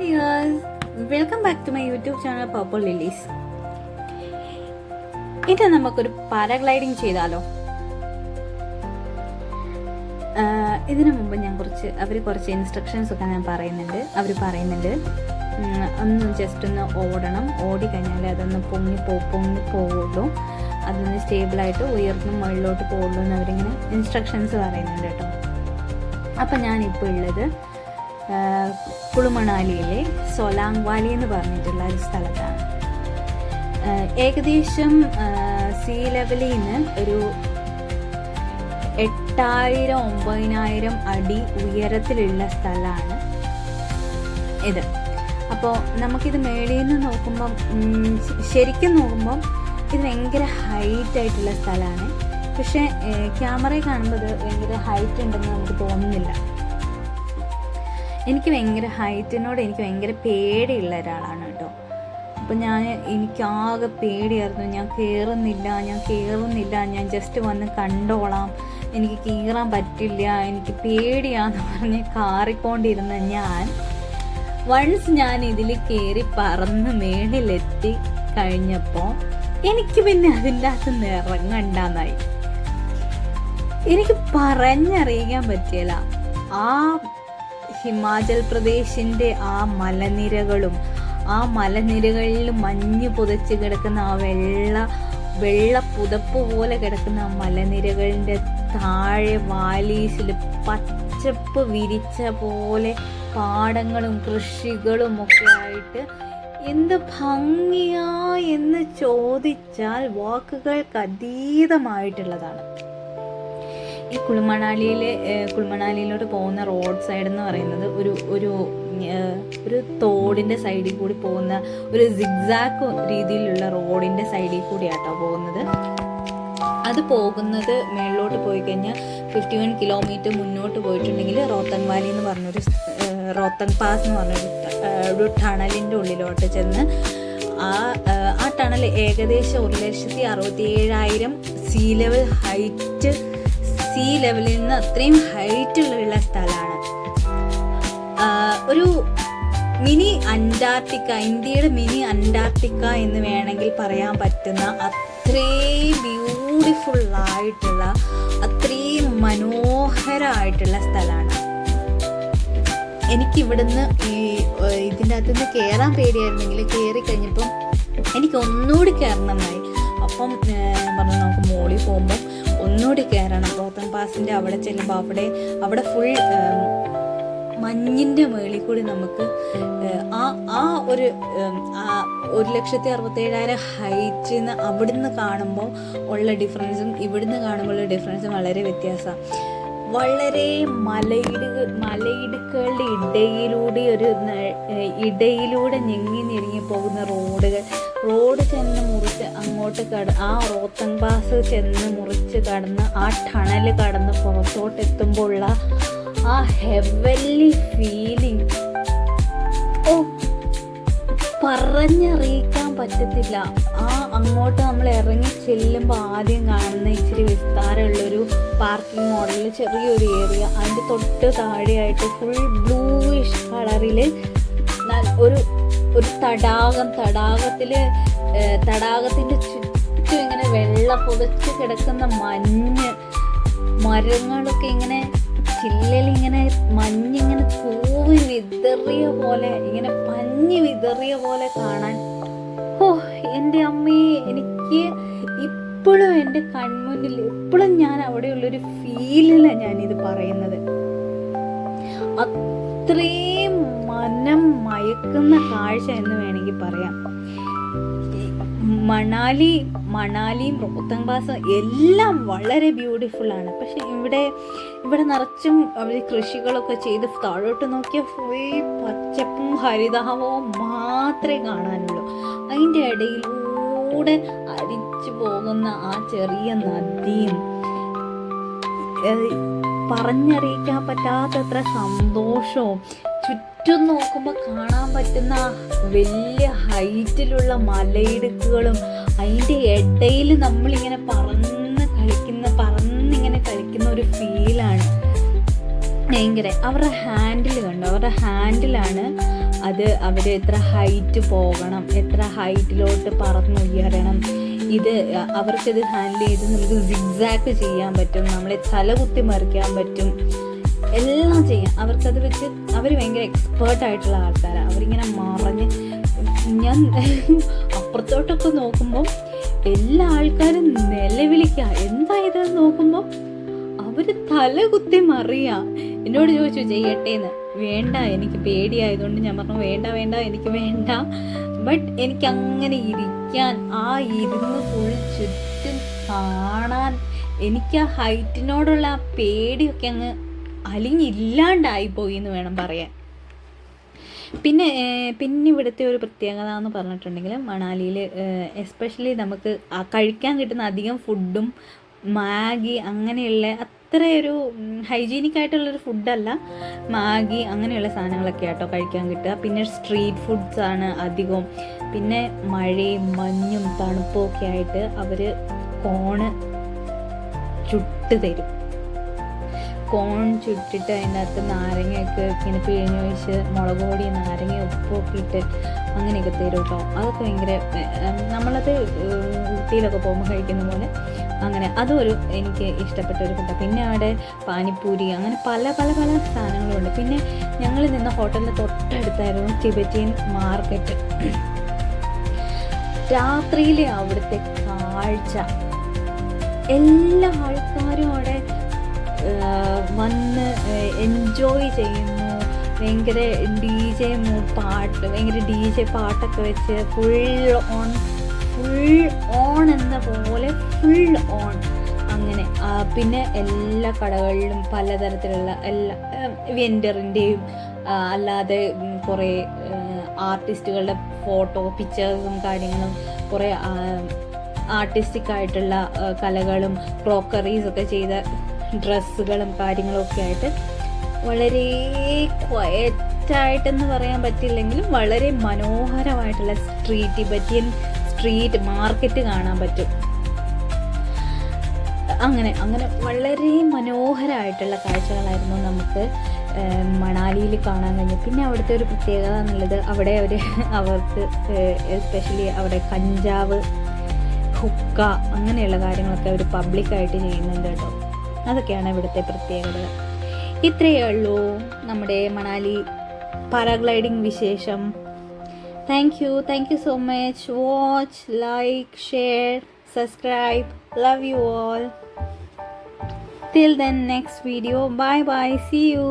Viewers, welcome back to my YouTube channel Purple Lilies. ഇത് നമുക്കൊരു paragliding ചെയ്താലോ? ഇതിനു മുമ്പ് ഞാൻ കുറച്ച് ഇൻസ്ട്രക്ഷൻസ് ഒക്കെ അവർ പറയുന്നുണ്ട് ഒന്ന് ജസ്റ്റ് ഒന്ന് ഓടണം, ഓടിക്കഴിഞ്ഞാൽ അതൊന്ന് പൊങ്ങി പോവുള്ളൂ, അതൊന്ന് സ്റ്റേബിളായിട്ട് ഉയർന്നും മുകളിലോട്ട് പോകുള്ളൂ എന്ന് അവരിങ്ങനെ ഇൻസ്ട്രക്ഷൻസ് പറയുന്നുണ്ട് കേട്ടോ. അപ്പം ഞാനിപ്പോൾ ഉള്ളത് കുളുമണാലിയിലെ സോലാങ് വാലി എന്ന് പറഞ്ഞിട്ടുള്ള ഒരു സ്ഥലത്താണ്. ഏകദേശം സീ ലെവലിൽ നിന്ന് ഒരു 8,000-9,000 അടി ഉയരത്തിലുള്ള സ്ഥലമാണ് ഇത്. അപ്പോൾ നമുക്കിത് മേളിൽ നിന്ന് നോക്കുമ്പം ശരിക്കും നോക്കുമ്പം ഇത് ഭയങ്കര ഹൈറ്റ് ആയിട്ടുള്ള സ്ഥലമാണ്. പക്ഷേ ക്യാമറയിൽ കാണുമ്പോൾ ഇത് ഭയങ്കര ഹൈറ്റ് ഉണ്ടെന്ന് നമുക്ക് തോന്നുന്നില്ല. എനിക്ക് ഭയങ്കര പേടിയുള്ള ഒരാളാണ് കേട്ടോ. അപ്പം എനിക്കാകെ പേടിയായിരുന്നു. ഞാൻ കയറുന്നില്ല, ഞാൻ ജസ്റ്റ് വന്ന് കണ്ടോളാം, എനിക്ക് കയറാൻ പറ്റില്ല, എനിക്ക് പേടിയാന്ന് പറഞ്ഞ് കാറിക്കൊണ്ടിരുന്ന ഞാൻ ഇതിൽ കയറി പറന്ന് മേളിലെത്തി കഴിഞ്ഞപ്പോൾ എനിക്ക് പിന്നെ അതിൻ്റെ അകത്ത് ഇറങ്ങണ്ടാന്നായി. എനിക്ക് പറഞ്ഞറിയിക്കാൻ പറ്റില്ല. ആ ഹിമാചൽ പ്രദേശിൻ്റെ ആ മലനിരകളിൽ മഞ്ഞ് പുതച്ച് കിടക്കുന്ന ആ വെള്ള പുതപ്പ് പോലെ കിടക്കുന്ന ആ മലനിരകളിൻ്റെ താഴെ വാലീസിൽ പച്ചപ്പ് വിരിച്ച പോലെ പാടങ്ങളും കൃഷികളും ഒക്കെ ആയിട്ട് എന്ത് ഭംഗിയാ എന്ന് ചോദിച്ചാൽ വാക്കുകൾക്ക് അതീതമായിട്ടുള്ളതാണ്. ഈ കുളുമണാലിയിലോട്ട് പോകുന്ന റോഡ് സൈഡ് എന്ന് പറയുന്നത് ഒരു തോടിൻ്റെ സൈഡിൽ കൂടി പോകുന്ന ഒരു സിഗ്സാക്ക് രീതിയിലുള്ള റോഡിൻ്റെ സൈഡിൽ കൂടിയാട്ടോ പോകുന്നത്. അത് പോകുന്നത് മേളിലോട്ട് പോയി കഴിഞ്ഞാൽ 51 കിലോമീറ്റർ മുന്നോട്ട് പോയിട്ടുണ്ടെങ്കിൽ റോത്തങ് വാലി എന്ന് പറഞ്ഞൊരു റോത്തങ് പാസ് എന്ന് പറഞ്ഞൊരു ടണലിൻ്റെ ഉള്ളിലോട്ട് ചെന്ന് ആ ടണൽ ഏകദേശം 1,67,000 സീ ലെവലിൽ നിന്ന് അത്രയും ഹൈറ്റുള്ള സ്ഥലമാണ്. ഒരു മിനി അന്റാർട്ടിക്ക, ഇന്ത്യയുടെ മിനി അന്റാർട്ടിക്ക എന്ന് വേണമെങ്കിൽ പറയാൻ പറ്റുന്ന അത്രയും ബ്യൂട്ടിഫുൾ ആയിട്ടുള്ള, അത്രയും മനോഹരമായിട്ടുള്ള സ്ഥലമാണ്. എനിക്കിവിടുന്ന് ഇതിൻ്റെ അകത്തുനിന്ന് കയറാൻ പേടിയായിരുന്നെങ്കിൽ കയറി കഴിഞ്ഞപ്പം എനിക്ക് ഒന്നുകൂടി കയറണമെന്നായി. അപ്പം പറഞ്ഞു നമുക്ക് മോളിൽ പോകുമ്പം ഒന്നുകൂടി കയറണം. റോത്തങ് പാസിൻ്റെ അവിടെ ചെല്ലുമ്പോൾ അവിടെ ഫുൾ മഞ്ഞിൻ്റെ മുകളിൽ കൂടി നമുക്ക് ആ 1,67,000 ഹൈറ്റിൽ നിന്ന് അവിടുന്ന് കാണുമ്പോൾ ഉള്ള ഡിഫറൻസും ഇവിടുന്ന് കാണുമ്പോൾ ഉള്ള ഡിഫറൻസും വളരെ വ്യത്യാസമാണ്. വളരെ മലയിടുക്കുകളുടെ ഇടയിലൂടെ ഞെങ്ങി പോകുന്ന റോഡ് ചെന്ന് മുറിച്ച് അങ്ങോട്ട് ആ റോത്തങ് പാസ് ചെന്ന് മുറിച്ച് കടന്ന് ആ ടണൽ കടന്ന് പുറത്തോട്ട് എത്തുമ്പോഴുള്ള ആ ഹെവൻലി ഫീലിംഗ് പറഞ്ഞറിയിക്കാൻ പറ്റത്തില്ല. അങ്ങോട്ട് നമ്മൾ ഇറങ്ങി ചെല്ലുമ്പോൾ ആദ്യം കാണുന്ന ഇച്ചിരി വിസ്താരമുള്ളൊരു പാർക്കിംഗ് മോഡലിൽ ചെറിയൊരു ഏരിയ, അതിൻ്റെ തൊട്ട് താഴെയായിട്ട് ഫുൾ ബ്ലൂയിഷ് കളറിൽ ഒരു തടാകത്തിൻ്റെ ചുറ്റും ഇങ്ങനെ വെള്ള പുതച്ച് കിടക്കുന്ന മരങ്ങളൊക്കെ ഇങ്ങനെ ചില്ലലിങ്ങനെ മഞ്ഞിങ്ങനെ തൂവി വിതറിയ പോലെ, ഇങ്ങനെ പഞ്ഞി വിതറിയ പോലെ കാണാൻ എൻ്റെ അമ്മേ, എനിക്ക് ഇപ്പോഴും എൻ്റെ കൺമുന്നിൽ എപ്പോഴും ഞാൻ അവിടെയുള്ളൊരു ഫീലിലാണ് ഞാനിത് പറയുന്നത്. അത്രയും മനം മയക്കുന്ന കാഴ്ച എന്ന് വേണമെങ്കിൽ പറയാം. മണാലിയും റോത്തങ് പാസും എല്ലാം വളരെ ബ്യൂട്ടിഫുൾ ആണ്. പക്ഷെ ഇവിടെ നിറച്ചും അവർ കൃഷികളൊക്കെ ചെയ്ത് താഴോട്ട് നോക്കിയാൽ ഫുൾ പച്ചപ്പും ഹരിതാഭവും മാത്രമേ കാണാനുള്ളൂ. അതിൻ്റെ ഇടയിലൂടെ അരിച്ചു പോകുന്ന ആ ചെറിയ നദിയും പറഞ്ഞറിയിക്കാൻ പറ്റാത്തത്ര സന്തോഷവും, ചുറ്റും നോക്കുമ്പോൾ കാണാൻ പറ്റുന്ന വലിയ ഹൈറ്റിലുള്ള മലയിടുക്കുകളും അതിൻ്റെ ഇടയിൽ നമ്മളിങ്ങനെ പറന്നിങ്ങനെ കളിക്കുന്ന ഒരു ഫീലാണ് ഭയങ്കര. അവരുടെ ഹാൻഡിലാണ് അത് അവർ എത്ര ഹൈറ്റ് പോകണം, എത്ര ഹൈറ്റിലോട്ട് പറന്നുയരണം, ഇത് അവർക്കത് ഹാൻഡിൽ ചെയ്ത് നമുക്ക് സിഗ്സാക്ക് ചെയ്യാൻ പറ്റും, നമ്മളെ തലകുത്തി മറിക്കാൻ പറ്റും, എല്ലാം ചെയ്യാം. അവർക്കത് വെച്ച് അവർ ഭയങ്കര എക്സ്പേർട്ടായിട്ടുള്ള ആൾക്കാരാണ്. അവരിങ്ങനെ മറിഞ്ഞ് ഞാൻ അപ്പുറത്തോട്ടൊക്കെ നോക്കുമ്പോൾ എല്ലാ ആൾക്കാരും നിലവിളിക്കുക, എന്താ ഇതെന്ന് നോക്കുമ്പോൾ അവർ തലകുത്തി മറിയാ. എന്നോട് ചോദിച്ചു ചെയ്യട്ടേന്ന്. വേണ്ട, എനിക്ക് പേടിയായതുകൊണ്ട് ഞാൻ പറഞ്ഞു വേണ്ട എനിക്ക് വേണ്ട. ബട്ട് എനിക്ക് അങ്ങനെ ഇരിക്കാൻ, ആ ഇരുന്ന് ഫുൾ ചുറ്റും കാണാൻ, എനിക്ക് ആ ഹൈറ്റിനോടുള്ള ആ പേടിയൊക്കെ അങ്ങ് അലിഞ്ഞില്ലാണ്ടായിപ്പോയി എന്ന് വേണം പറയാൻ. പിന്നെ ഇവിടുത്തെ ഒരു പ്രത്യേകത എന്ന് പറഞ്ഞിട്ടുണ്ടെങ്കിൽ മണാലിയിൽ എസ്പെഷ്യലി നമുക്ക് കഴിക്കാൻ കിട്ടുന്ന അധികം ഫുഡും മാഗി അങ്ങനെയുള്ള അത്രയൊരു ഹൈജീനിക് ആയിട്ടുള്ളൊരു ഫുഡല്ല. മാഗി അങ്ങനെയുള്ള സാധനങ്ങളൊക്കെ ആട്ടോ കഴിക്കാൻ കിട്ടുക. പിന്നെ സ്ട്രീറ്റ് ഫുഡ്സാണ് അധികവും. പിന്നെ മഴയും മഞ്ഞും തണുപ്പും ഒക്കെ ആയിട്ട് അവർ കോണ് ചുട്ട് തരും. കോൺ ചുട്ടിട്ട് അതിൻ്റെ അകത്ത് നാരങ്ങയൊക്കെ ഇങ്ങനെ പിഴിഞ്ഞൊഴിച്ച് മുളക് പൊടി നാരങ്ങ ഉപ്പൊക്കെ ഇട്ട് അങ്ങനെയൊക്കെ തരും കേട്ടോ. അതൊക്കെ ഭയങ്കര, നമ്മളത് ഊട്ടിയിലൊക്കെ പോകുമ്പോൾ കഴിക്കുന്ന പോലെ അങ്ങനെ അതൊരു എനിക്ക് ഇഷ്ടപ്പെട്ട ഒരു ഫുഡാണ്. പിന്നെ അവിടെ പാനിപ്പൂരി അങ്ങനെ പല പല പല സാധനങ്ങളുണ്ട്. പിന്നെ ഞങ്ങൾ നിന്ന ഹോട്ടലിൻ്റെ തൊട്ടടുത്തായിരുന്നു ടിബറ്റിയൻ മാർക്കറ്റ്. രാത്രിയിലെ അവിടുത്തെ കാഴ്ച, എല്ലാ ആൾക്കാരും അവിടെ വന്ന് എൻജോയ് ചെയ്യുന്നു. ഭയങ്കര ഭയങ്കര ഡി ജെ പാട്ടൊക്കെ വെച്ച് ഫുൾ ഓൺ എന്ന പോലെ ഫുൾ ഓൺ അങ്ങനെ. പിന്നെ എല്ലാ കടകളിലും പലതരത്തിലുള്ള എല്ലാ വെൻഡറിൻ്റെയും അല്ലാതെ കുറേ ആർട്ടിസ്റ്റുകളുടെ ഫോട്ടോ പിക്ചേഴ്സും കാര്യങ്ങളും, കുറേ ആർട്ടിസ്റ്റിക് ആയിട്ടുള്ള കലകളും ക്രോക്കറീസൊക്കെ ചെയ്ത ഡ്രസ്സുകളും കാര്യങ്ങളും ഒക്കെ ആയിട്ട് വളരെ ക്വയറ്റായിട്ടെന്ന് പറയാൻ പറ്റില്ലെങ്കിലും വളരെ മനോഹരമായിട്ടുള്ള ടിബറ്റിയൻ സ്ട്രീറ്റ് മാർക്കറ്റ് കാണാൻ പറ്റും. അങ്ങനെ വളരെ മനോഹരമായിട്ടുള്ള കാഴ്ചകളായിരുന്നു നമുക്ക് മണാലിയിൽ കാണാൻ കഴിഞ്ഞു. പിന്നെ അവിടുത്തെ ഒരു പ്രത്യേകത എന്നുള്ളത് അവിടെ അവർക്ക് എസ്പെഷ്യലി അവിടെ കഞ്ചാവ്, ഹുക്ക അങ്ങനെയുള്ള കാര്യങ്ങളൊക്കെ അവർ പബ്ലിക്കായിട്ട് ചെയ്യുന്നുണ്ട് കേട്ടോ. അതൊക്കെയാണ് ഇവിടുത്തെ പ്രത്യേകതകൾ. ഇത്രയേ ഉള്ളൂ നമ്മുടെ മണാലി പാരാഗ്ലൈഡിംഗ് വിശേഷം. Thank you so much. Watch, like, share, subscribe. Love you all. Till then, next video. Bye bye. See you.